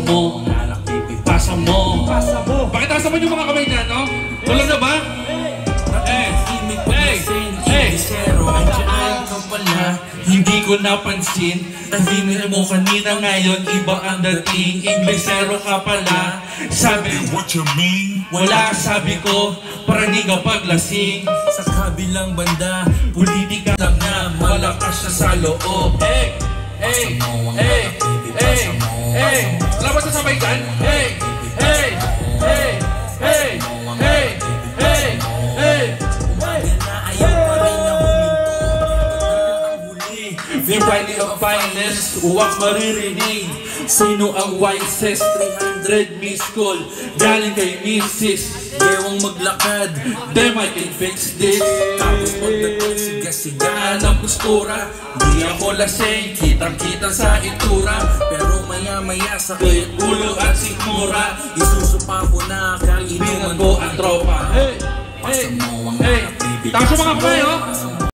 mo, pasa mo. Pakita sa yung mga kamay dyan, no? Tulog na ba? Hindi ko napansin, sabihin mo kanina ngayon, iba ang dating, Inglesero ka pala. Sabi, what you mean? Wala, sabi ko, para di ka paglasing. Sa kabilang banda, politika lang na, malakas siya sa loob. Hey! Hey! Hey! Hey! Hey! Wala ba sasabay dyan? Hey! Hey! Hey! Hey! Hey! Hey! Hey! The Valley of Finest, uwak maririnig. Sino ang wisest? 300 missed call galing kay Mrs. Gewang maglakad, Them I can fix this. tapos pagdating siga-sigaan Ang postura, di ako lasing, kitang-kita sa itura. pero maya-maya sakit Ulo at sikmura, isusupa ko na ibingan kainuman ko ang tropa. Hey! Hey! Hey! Taas yung mga kamay, oh!